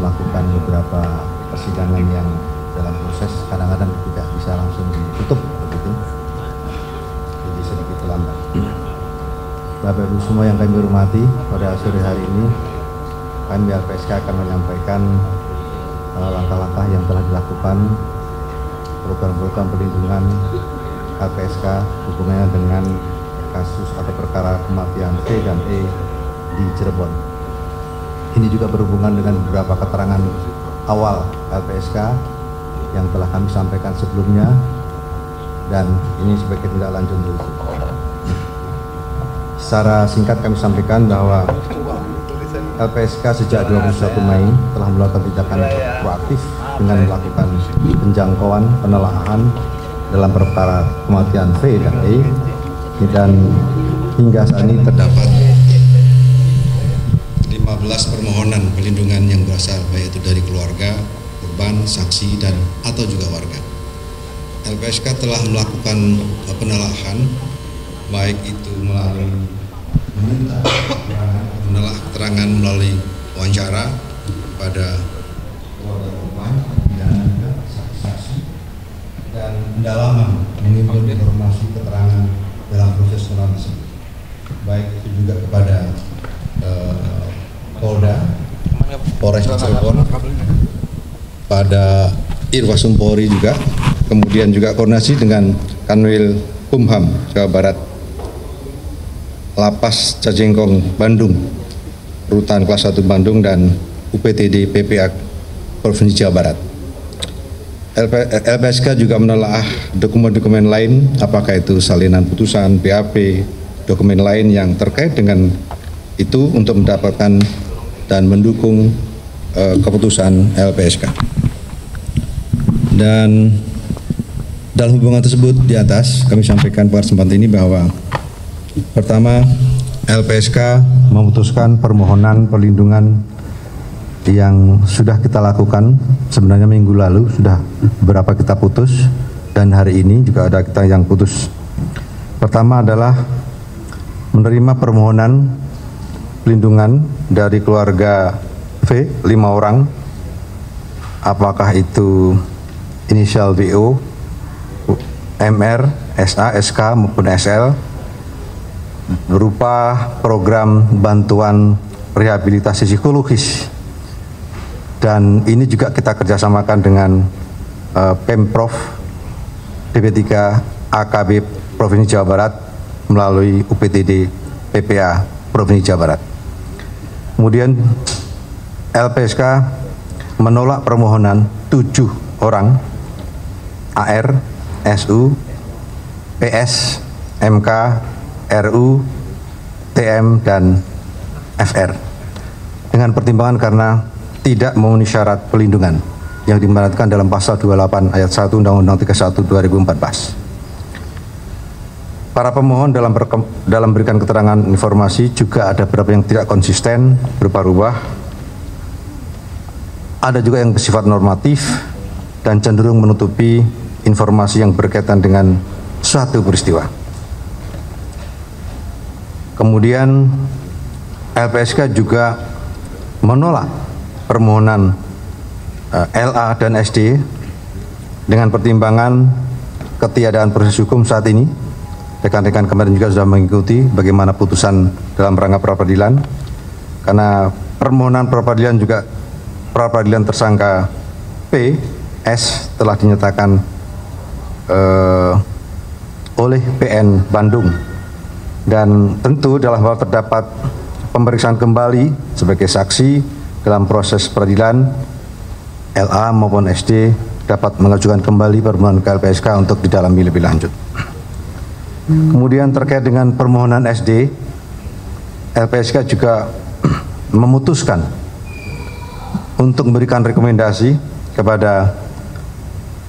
melakukan beberapa persidangan yang dalam proses kadang-kadang tidak bisa langsung ditutup begitu, jadi sedikit lambat. Bapak Ibu semua yang kami hormati, pada sore hari ini kami LPSK akan menyampaikan langkah-langkah yang telah dilakukan, program-program perlindungan LPSK hubungannya dengan kasus atau perkara kematian V dan E di Cirebon. Ini juga berhubungan dengan beberapa keterangan awal LPSK yang telah kami sampaikan sebelumnya, dan ini sebagai tindak lanjut. Secara singkat kami sampaikan bahwa LPSK sejak 21 Mei telah melakukan tindakan proaktif dengan melakukan penjangkauan penelaahan dalam perkara kematian V dan E, dan hingga saat ini terdapat 15 permohonan perlindungan yang berasal baik itu dari keluarga, korban, saksi, dan atau juga warga. LPSK telah melakukan penelaahan baik itu melalui menelaah keterangan melalui wawancara pada keluarga korban dan juga saksi-saksi, dan pendalaman mengimpun informasi keterangan dalam proses penelaahan tersebut, baik itu juga kepada Polda, Polres Cirebon, pada Irwasumpori juga, kemudian juga koordinasi dengan Kanwil Kumham Jawa Barat, Lapas Cajengkong Bandung, Rutan Kelas 1 Bandung, dan UPTD PPA Provinsi Jawa Barat. LPSK juga menelaah dokumen-dokumen lain, apakah itu salinan putusan, BAP, dokumen lain yang terkait dengan itu untuk mendapatkan dan mendukung keputusan LPSK. Dan dalam hubungan tersebut di atas kami sampaikan pada kesempatan ini bahwa pertama, LPSK memutuskan permohonan perlindungan yang sudah kita lakukan sebenarnya minggu lalu, sudah beberapa kita putus, dan hari ini juga ada kita yang putus. Pertama adalah menerima permohonan perlindungan dari keluarga V, 5 orang, apakah itu inisial WO, MR, SA, SK maupun SL, berupa program bantuan rehabilitasi psikologis, dan ini juga kita kerjasamakan dengan Pemprov DP3 AKB Provinsi Jawa Barat melalui UPTD PPA Provinsi Jawa Barat. Kemudian LPSK menolak permohonan 7 orang AR, SU, PS, MK, RU, TM, dan FR dengan pertimbangan karena tidak memenuhi syarat perlindungan yang dimaratkan dalam pasal 28 ayat 1 Undang-Undang 31 2014. Para pemohon dalam memberikan keterangan informasi juga ada beberapa yang tidak konsisten, berubah-ubah. Ada juga yang bersifat normatif dan cenderung menutupi informasi yang berkaitan dengan suatu peristiwa. Kemudian LPSK juga menolak permohonan LA dan SD dengan pertimbangan ketiadaan proses hukum saat ini. Rekan-rekan kemarin juga sudah mengikuti bagaimana putusan dalam rangka pra-peradilan, karena permohonan pra-peradilan juga pra-peradilan tersangka P, S telah dinyatakan oleh PN Bandung, dan tentu dalam hal terdapat pemeriksaan kembali sebagai saksi dalam proses peradilan, LA maupun SD dapat mengajukan kembali permohonan ke LPSK untuk didalami lebih lanjut. Kemudian terkait dengan permohonan SD, LPSK juga memutuskan untuk memberikan rekomendasi kepada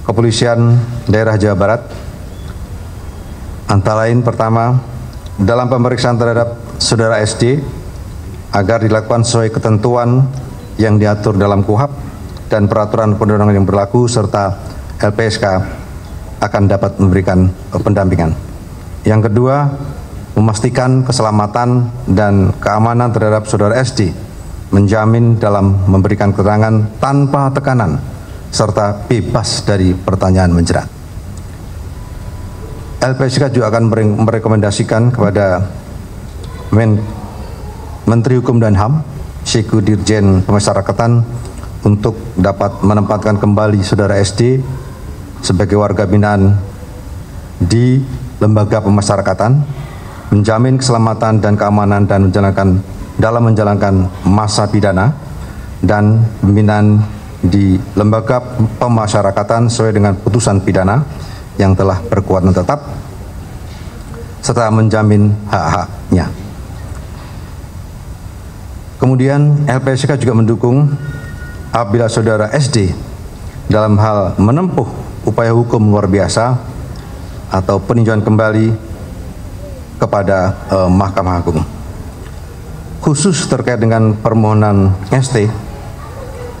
Kepolisian Daerah Jawa Barat, antara lain pertama, dalam pemeriksaan terhadap saudara SD agar dilakukan sesuai ketentuan yang diatur dalam KUHP dan peraturan perundangan yang berlaku, serta LPSK akan dapat memberikan pendampingan. Yang kedua, memastikan keselamatan dan keamanan terhadap saudara SD menjamin dalam memberikan keterangan tanpa tekanan serta bebas dari pertanyaan menjerat. LPSK juga akan merekomendasikan kepada Menteri Hukum dan HAM, selaku Dirjen Pemasyarakatan, untuk dapat menempatkan kembali saudara SD sebagai warga binaan di lembaga pemasyarakatan, menjamin keselamatan dan keamanan dan menjalankan masa pidana dan pembinaan di lembaga pemasyarakatan sesuai dengan putusan pidana yang telah berkekuatan tetap serta menjamin hak-haknya. Kemudian LPSK juga mendukung apabila saudara SD dalam hal menempuh upaya hukum luar biasa atau peninjauan kembali kepada Mahkamah Agung. Khusus terkait dengan permohonan ST,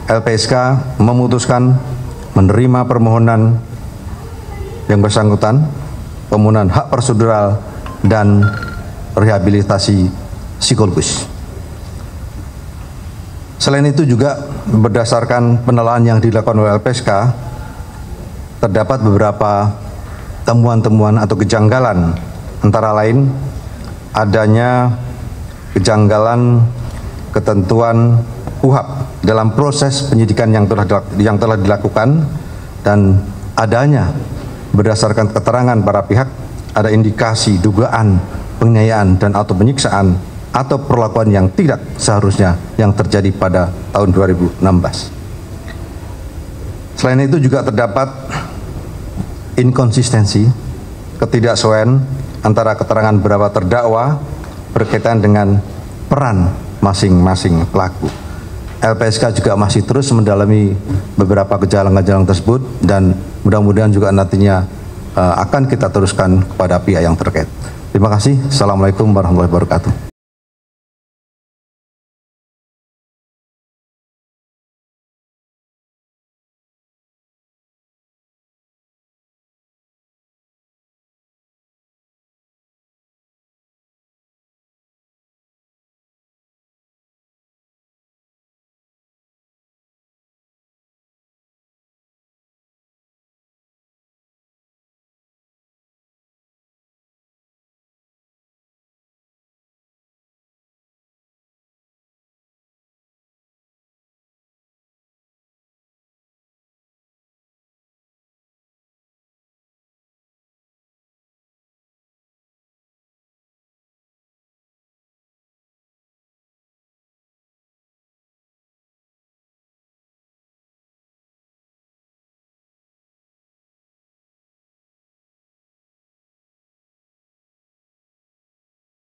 LPSK memutuskan menerima permohonan yang bersangkutan, permohonan hak prosedural dan rehabilitasi psikologis. Selain itu juga berdasarkan penelaahan yang dilakukan oleh LPSK, terdapat beberapa temuan-temuan atau kejanggalan, antara lain adanya kejanggalan ketentuan KUHP dalam proses penyidikan yang telah dilakukan, dan adanya berdasarkan keterangan para pihak ada indikasi dugaan penganiayaan dan atau penyiksaan atau perlakuan yang tidak seharusnya yang terjadi pada tahun 2016. Selain itu juga terdapat inkonsistensi, ketidaksesuaian antara keterangan beberapa terdakwa berkaitan dengan peran masing-masing pelaku. LPSK juga masih terus mendalami beberapa gejala-gejala tersebut dan mudah-mudahan juga nantinya akan kita teruskan kepada pihak yang terkait. Terima kasih. Assalamualaikum warahmatullahi wabarakatuh.